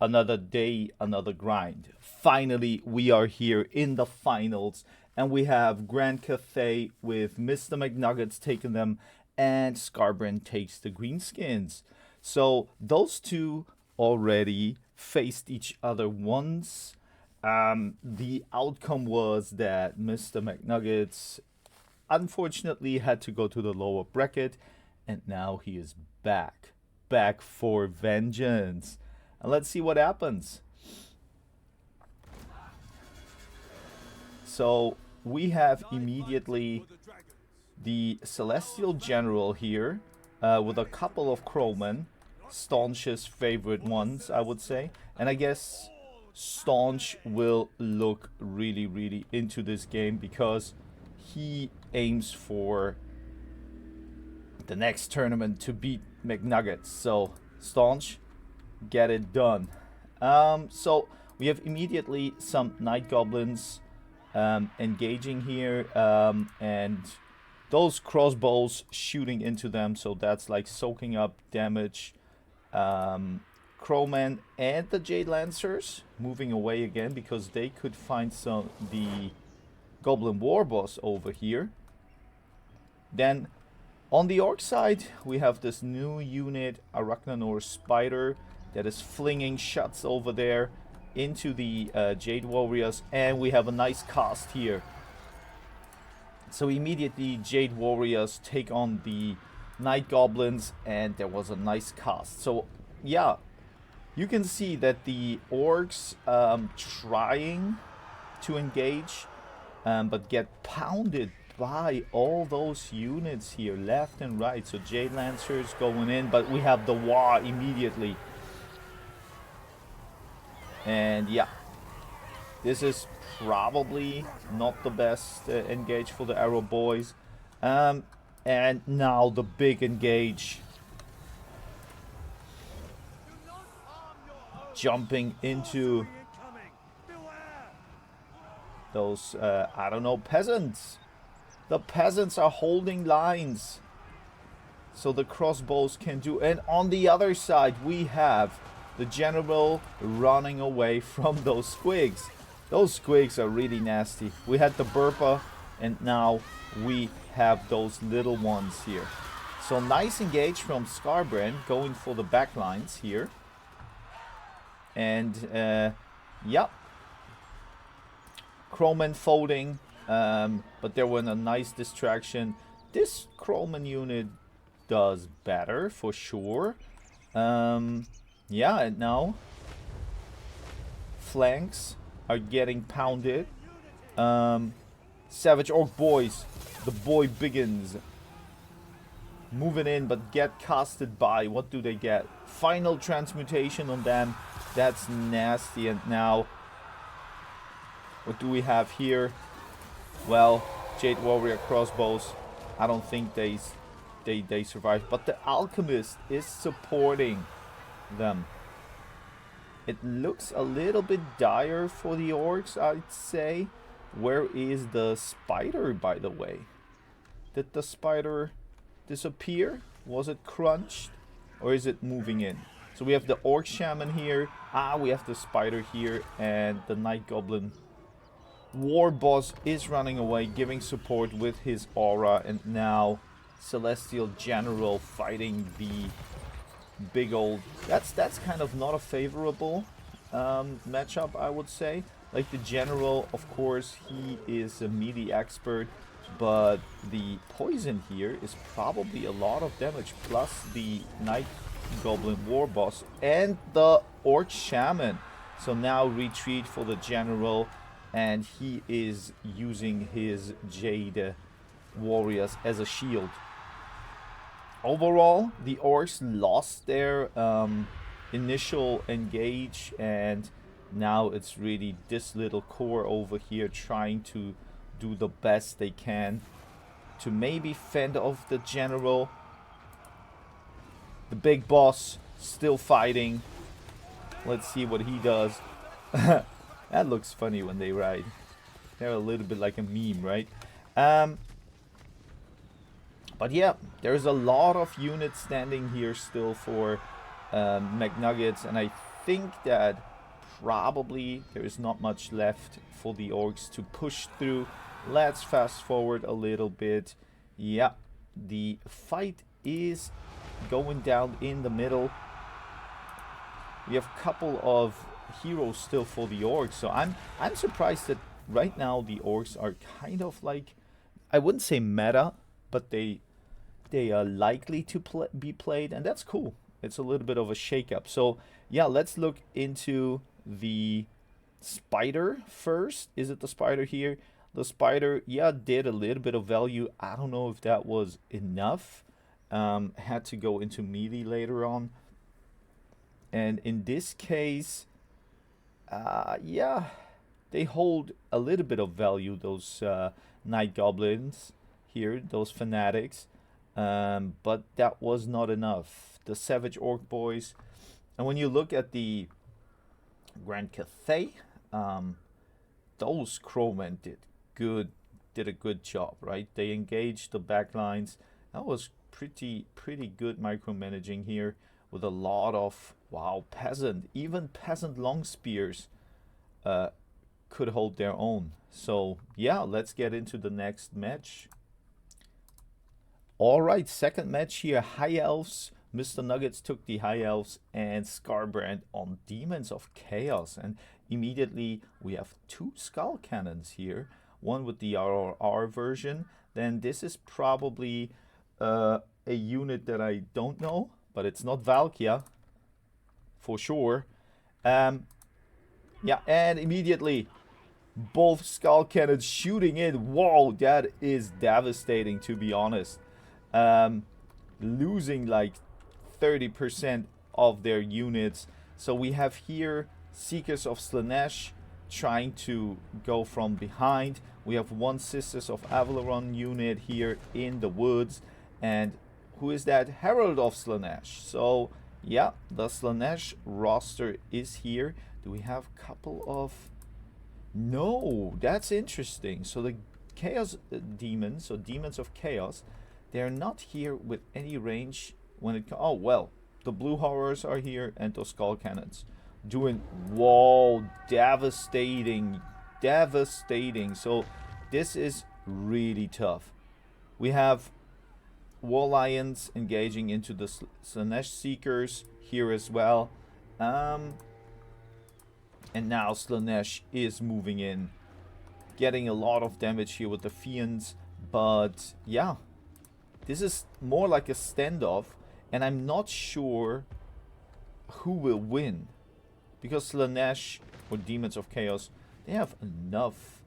Another day, another grind. Finally, we are here in the finals, and we have Grand Cathay with Mr. McNuggets taking them, and Scarbrand takes the Greenskins. So those two already faced each other once. The outcome was that Mr. McNuggets unfortunately had to go to the lower bracket, and now he is back for vengeance. And let's see what happens. So we have immediately the Celestial General here with a couple of Crowmen, Staunch's favorite ones, I would say. And I guess Staunch will look really into this game because he aims for the next tournament to beat McNuggets. So Staunch, get it done. So we have immediately some Night Goblins engaging here, and those crossbows shooting into them, so that's like soaking up damage. Crowman and the Jade Lancers moving away again because they could find the Goblin War Boss over here. Then on the Orc side, we have this new unit, Arachnanor Spider, that is flinging shots over there into the Jade Warriors, and we have a nice cast here. So immediately Jade Warriors take on the Night Goblins, and there was a nice cast. So yeah, you can see that the Orcs trying to engage, but get pounded by all those units here left and right. So Jade Lancers going in, but we have the War immediately. And yeah, this is probably not the best engage for the Arrow Boys. And now the big engage. Jumping into those, I don't know, peasants. The peasants are holding lines, so the crossbows can do. And on the other side, we have the general running away from those squigs. Those squigs are really nasty. We had the Burpa, and now we have those little ones here. So nice engage from Scarbrand, going for the back lines here. And yeah, Crowman folding, but there was a nice distraction. This Crowman unit does better for sure. Yeah, and now flanks are getting pounded. Savage Orc Boys, the boy begins. Moving in, but get casted by. What do they get? Final transmutation on them. That's nasty. And now, what do we have here? Well, Jade Warrior crossbows. I don't think they survive. But the Alchemist is supporting them. It looks a little bit dire for the Orcs, I'd say. Where is the Spider, by the way? Did the Spider disappear? Was it crunched? Or is it moving in? So we have the Orc Shaman here. We have the Spider here. And the Night Goblin War Boss is running away, giving support with his aura. And now Celestial General fighting the big old... That's kind of not a favorable matchup, I would say. Like the General, of course, he is a melee expert. But the poison here is probably a lot of damage. Plus the Night Goblin War Boss and the Orc Shaman. So now retreat for the General. And he is using his Jade Warriors as a shield. Overall, the Orcs lost their initial engage. And now it's really this little core over here trying to do the best they can to maybe fend off the General. The big boss still fighting. Let's see what he does. That looks funny when they ride. They're a little bit like a meme, right? But yeah, there's a lot of units standing here still for McNuggets, and I think that probably there is not much left for the orcs to push through. Let's fast forward a little bit. Yeah, the fight is going down in the middle. We have a couple of heroes still for the orcs, so I'm surprised that right now the orcs are kind of like, I wouldn't say meta, but they are likely to be played, and that's cool. It's a little bit of a shakeup. So yeah, let's look into the spider first. Is it the spider here? The spider, yeah, did a little bit of value. I don't know if that was enough. Had to go into melee later on. And in this case, yeah, they hold a little bit of value, those night goblins here, those fanatics. But that was not enough. The savage orc boys. And when you look at the Grand Cathay, those crowmen did a good job, right? They engaged the backlines. That was pretty good micromanaging here with a lot of, wow, peasant, even peasant long spears could hold their own. So yeah, let's get into the next match. All right, second match here, High Elves. Mr. Nuggets took the High Elves and Scarbrand on Demons of Chaos. And immediately we have two Skull Cannons here. One with the RRR version. Then this is probably a unit that I don't know, but it's not Valkia for sure. Yeah, and immediately both Skull Cannons shooting in. Whoa, that is devastating, to be honest. Losing like 30% of their units. So we have here Seekers of Slanesh trying to go from behind. We have one Sisters of Avaleron unit here in the woods. And who is that? Herald of Slanesh. So yeah, the Slanesh roster is here. Do we have a couple of... No, that's interesting. So the Chaos Demons, so Demons of Chaos, they're not here with any range when it... Oh, well, the Blue Horrors are here and those Skull Cannons. Doing... Whoa, devastating. Devastating. So this is really tough. We have War Lions engaging into the Slanesh Seekers here as well. And now Slanesh is moving in. Getting a lot of damage here with the Fiends. But yeah, this is more like a standoff. And I'm not sure who will win. Because Slanesh, or Demons of Chaos, they have enough.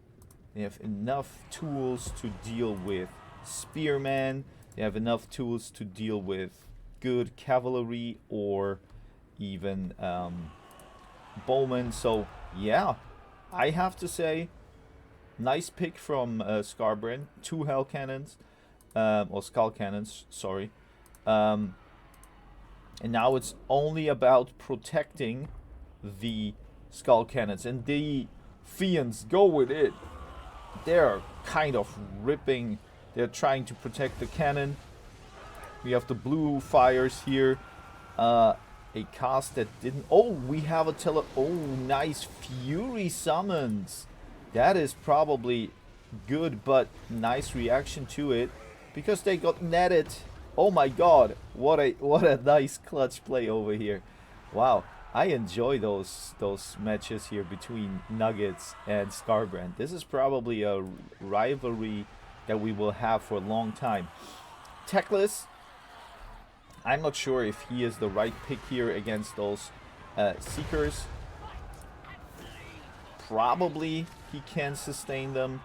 They have enough tools to deal with Spearmen. They have enough tools to deal with good cavalry or even bowmen. So yeah, I have to say, nice pick from Scarbrand. 2 Hell Cannons, or Skull Cannons, sorry. And now it's only about protecting the Skull Cannons. And the Fiends go with it. They're kind of ripping. They're trying to protect the cannon. We have the blue fires here. A cast that didn't... Oh, we have a Oh, nice Fury summons. That is probably good, but nice reaction to it. Because they got netted. Oh my god. What a nice clutch play over here. Wow. I enjoy those matches here between Nuggets and Scarbrand. This is probably a rivalry that we will have for a long time. Teclis, I'm not sure if he is the right pick here against those Seekers. Probably he can sustain them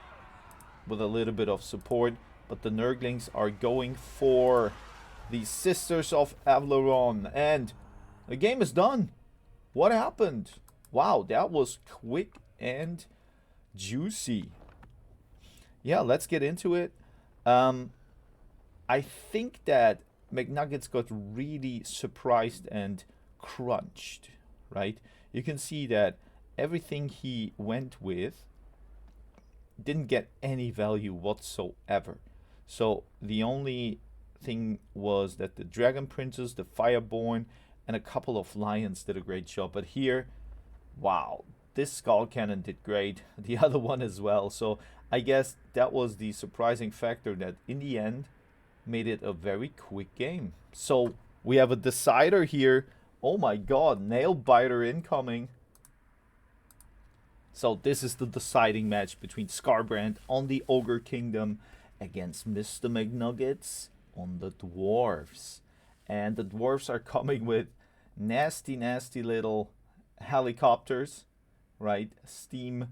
with a little bit of support, but the Nurglings are going for the Sisters of Avaleron, and the game is done. What happened? Wow, that was quick and juicy. Yeah, let's get into it. I think that McNuggets got really surprised and crunched, right? You can see that everything he went with didn't get any value whatsoever. So the only thing was that the Dragon Princess, the Fireborn, and a couple of lions did a great job. But here, wow, this skull cannon did great. The other one as well. So I guess that was the surprising factor that in the end made it a very quick game. So we have a decider here. Oh my god, nail biter incoming. So this is the deciding match between Skarbrand on the Ogre Kingdom against Mr. McNuggets on the Dwarves. And the Dwarves are coming with nasty, nasty little helicopters, right? Steam,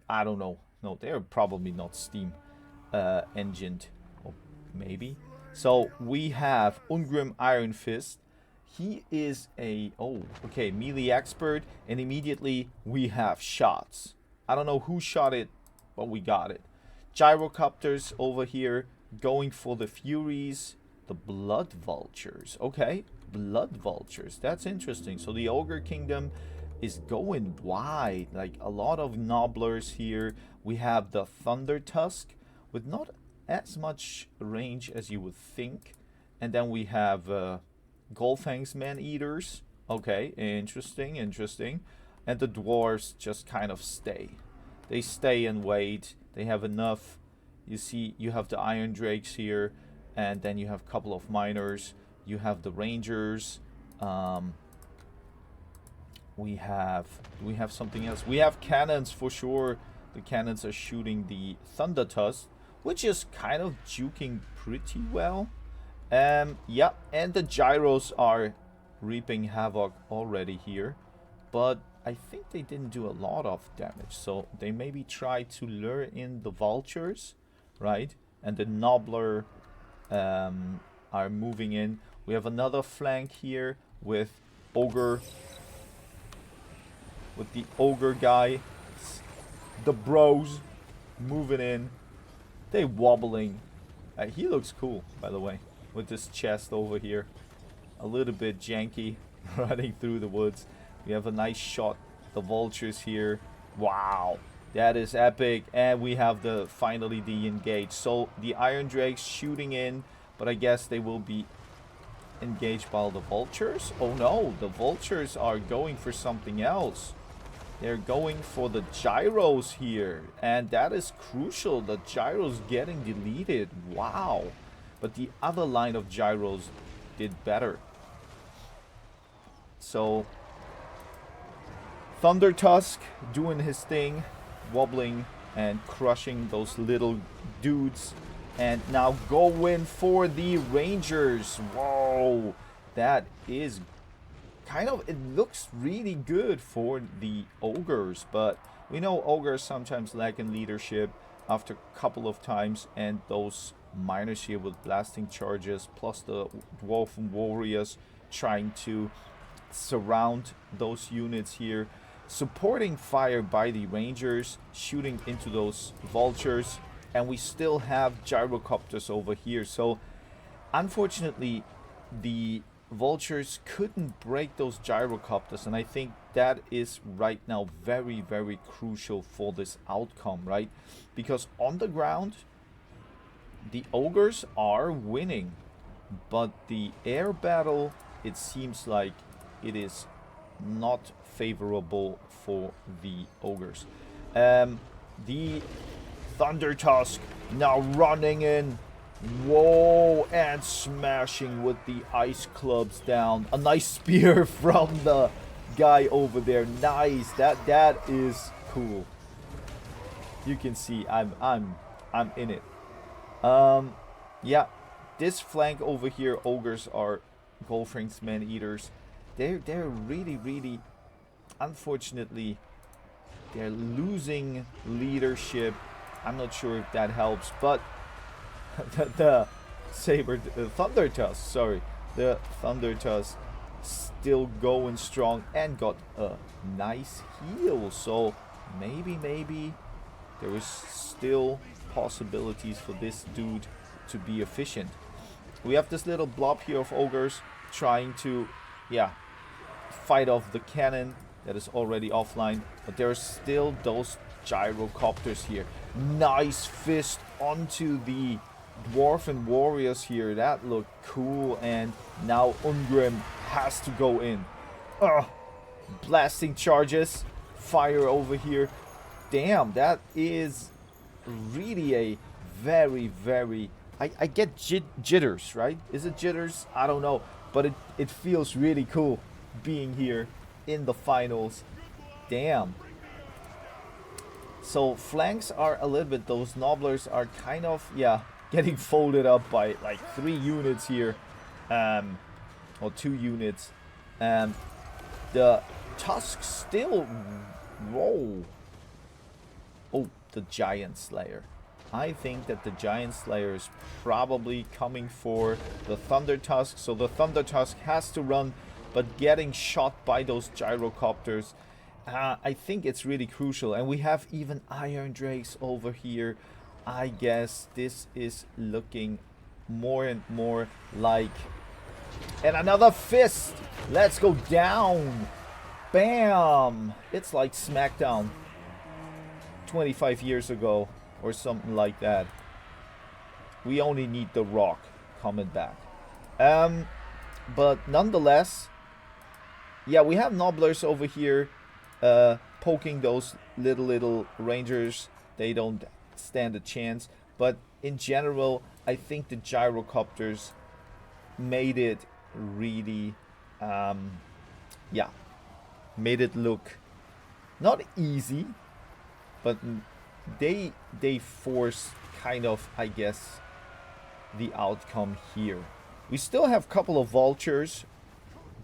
I don't know. No, they're probably not steam engined. Or maybe. So we have Ungrim Iron Fist. He is a, melee expert, and immediately we have shots. I don't know who shot it, but we got it. Gyrocopters over here, going for the Furies, the Blood Vultures. Okay, Blood Vultures, that's interesting. So the Ogre Kingdom is going wide, like a lot of Nobblers here. We have the Thunder Tusk with not as much range as you would think. And then we have Golfang's Man-Eaters. Okay, interesting. And the Dwarves just kind of stay. They stay and wait. They have enough. You see, you have the Iron Drakes here. And then you have a couple of Miners. You have the Rangers. We have something else. We have cannons for sure. The cannons are shooting the Thunder Tusk, which is kind of juking pretty well. Yeah, and the gyros are reaping havoc already here, but I think they didn't do a lot of damage, so they maybe try to lure in the vultures, right? And the Nobbler are moving in. We have another flank here with the ogre guy, the bros moving in. They wobbling. He looks cool, by the way, with this chest over here. A little bit janky, running through the woods. We have a nice shot. The vultures here. Wow, that is epic. And we have finally the engage. So the Iron Drakes shooting in, but I guess they will be engaged by the vultures. Oh no, the vultures are going for something else. They're going for the gyros here, and that is crucial. The gyros getting deleted. Wow. But the other line of gyros did better. So Thunder Tusk doing his thing, wobbling and crushing those little dudes. And now going for the Rangers. Whoa, that is kind of, it looks really good for the ogres, but we know ogres sometimes lack in leadership after a couple of times, and those miners here with blasting charges, plus the dwarven warriors trying to surround those units here, supporting fire by the rangers, shooting into those vultures, and we still have gyrocopters over here. So unfortunately the vultures couldn't break those gyrocopters, and I think that is right now very, very crucial for this outcome, right? Because on the ground the ogres are winning, but the air battle, it seems like it is not favorable for the ogres. The Thunder Tusk now running in. Whoa, and smashing with the ice clubs down. A nice spear from the guy over there. Nice. That is cool. You can see I'm in it. Yeah, this flank over here, ogres are Golfring's Man-Eaters. They're really, unfortunately, they're losing leadership. I'm not sure if that helps, but the Thunder Tusk, the Thunder Tusk still going strong and got a nice heal. So maybe there is still possibilities for this dude to be efficient. We have this little blob here of ogres trying to, fight off the cannon that is already offline, but there's still those gyrocopters here. Nice fist onto the dwarven warriors here. That looked cool. And now Ungrim has to go in. Blasting charges. Fire over here. Damn, that is really a very, very... I get jitters, right? Is it jitters? I don't know. But it feels really cool being here in the finals. Damn. So flanks are a little bit... Those nobblers are kind of, yeah, getting folded up by like 3 units here. Or 2 units. The Tusks still roll. Oh, the Giant Slayer. I think that the Giant Slayer is probably coming for the Thunder Tusk. So the Thunder Tusk has to run, but getting shot by those gyrocopters, I think it's really crucial. And we have even Iron Drakes over here. I guess this is looking more and more like... And another fist! Let's go down! Bam! It's like SmackDown 25 years ago or something like that. We only need The Rock coming back. But nonetheless, yeah, we have nobblers over here poking those little rangers. They don't stand a chance. But in general, I think the gyrocopters made it really, yeah, made it look not easy, but they force kind of, I guess, the outcome here. We still have a couple of vultures,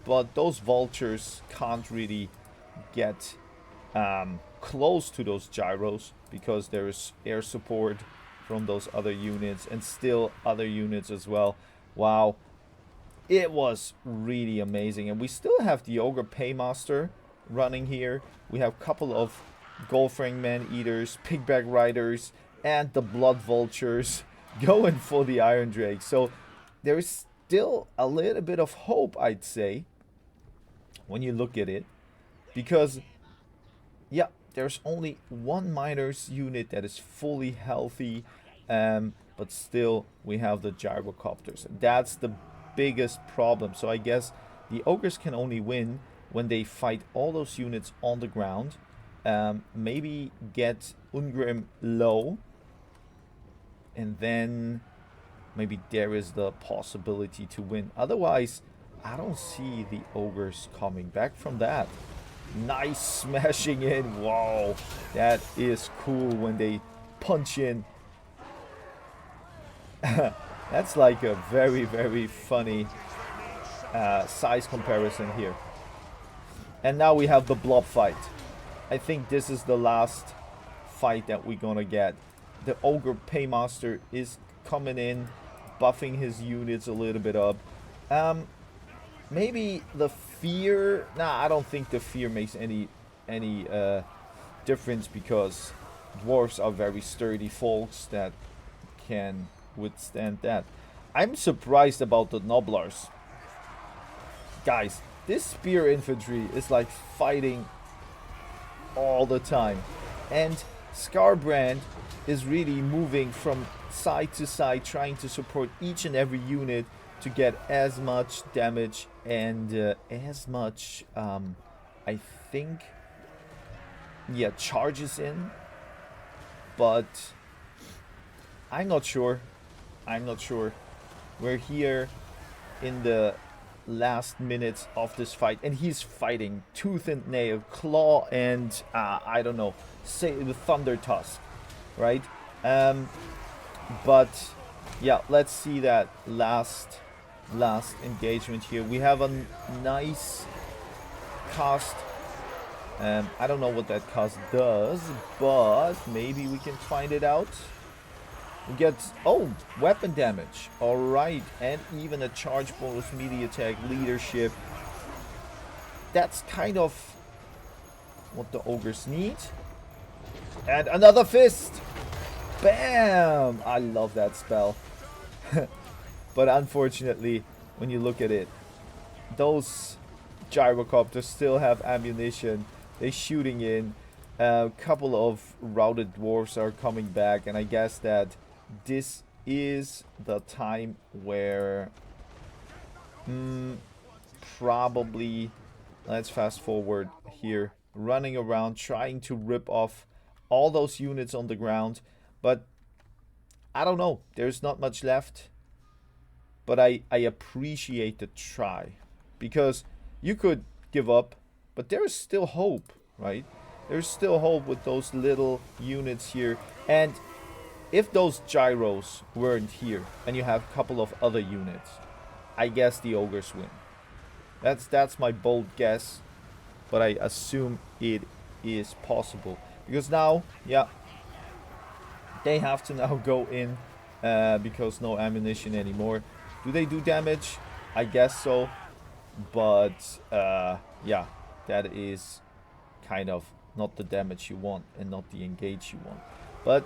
but those vultures can't really get close to those gyros because there is air support from those other units and still other units as well. Wow, it was really amazing. And we still have the Ogre Paymaster running here. We have a couple of Goldfang Man-Eaters, Pigback Riders, and the Blood Vultures going for the Iron Drake. So there's still a little bit of hope, I'd say, when you look at it. Because, yeah, there's only one Miners unit that is fully healthy. But still, we have the gyrocopters. That's the biggest problem. So I guess the Ogres can only win when they fight all those units on the ground. Maybe get Ungrim low. And then maybe there is the possibility to win. Otherwise, I don't see the Ogres coming back from that. Nice smashing in. Wow, that is cool when they punch in. That's like a very, very funny size comparison here. And now we have the blob fight. I think this is the last fight that we're gonna get. The Ogre Paymaster is coming in, buffing his units a little bit up. Maybe the fear... Nah, I don't think the fear makes any difference, because dwarves are very sturdy folks that can withstand that. I'm surprised about the Nobblers. Guys, this spear infantry is like fighting all the time. And Scarbrand is really moving from side to side, trying to support each and every unit to get as much damage and as much, I think, yeah, charges in. But I'm not sure. I'm not sure. We're here in the last minutes of this fight, and he's fighting tooth and nail, claw, and I don't know, say the Thunder Tusk, right? But yeah, let's see that last engagement here. We have a nice cast. I don't know what that cast does, but maybe we can find it out. We get, oh, weapon damage. Alright, and even a charge bonus, melee attack, leadership. That's kind of what the ogres need. And another fist! Bam! I love that spell. But unfortunately, when you look at it, those gyrocopters still have ammunition. They're shooting in. A couple of routed dwarves are coming back, and I guess that this is the time where probably, let's fast forward here, running around trying to rip off all those units on the ground. But I don't know, there's not much left. But I appreciate the try, because you could give up, but there is still hope, right? There's still hope with those little units here. And if those gyros weren't here and you have a couple of other units, I guess the ogres win. That's my bold guess, but I assume it is possible, because now, yeah, they have to now go in, because no ammunition anymore. Do they do damage? I guess so, but yeah, that is kind of not the damage you want and not the engage you want. But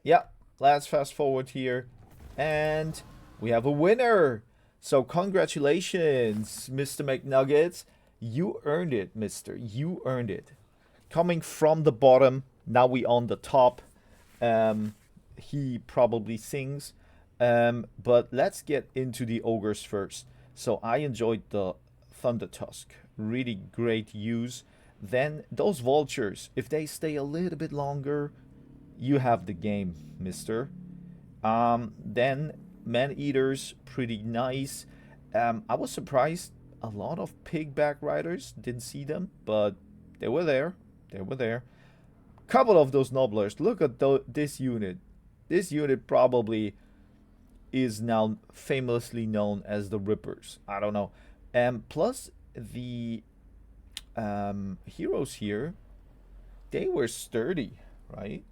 yeah, let's fast forward here, and we have a winner. So congratulations, Mr. McNuggets. You earned it, mister. You earned it. Coming from the bottom, now we on the top. He probably sings. But let's get into the ogres first. So I enjoyed the Thunder Tusk. Really great use. Then those vultures, if they stay a little bit longer, you have the game, mister. Then man-eaters, pretty nice. I was surprised a lot of pigback riders, didn't see them, but they were there. They were there. Couple of those nobblers. Look at this unit. This unit probably is now famously known as the Rippers. I don't know. Plus the heroes here, they were sturdy, right?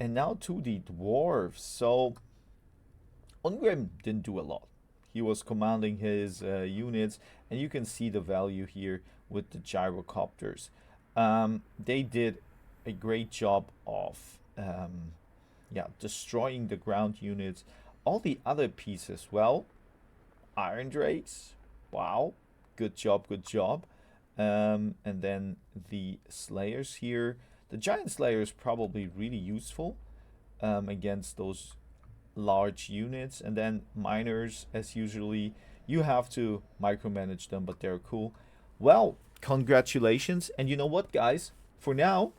And now to the dwarves. So Ungrim didn't do a lot. He was commanding his units, and you can see the value here with the gyrocopters. They did a great job of destroying the ground units. All the other pieces, well, Iron Drakes, wow, good job, good job. And then the Slayers here. The Giant Slayer is probably really useful against those large units. And then Miners, as usually, you have to micromanage them, but they're cool. Well, congratulations. And you know what, guys? For now,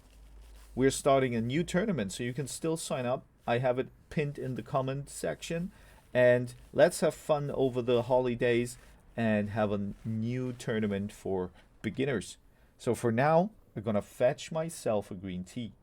we're starting a new tournament, so you can still sign up. I have it pinned in the comment section. And let's have fun over the holidays and have a new tournament for beginners. So for now, we're gonna fetch myself a green tea.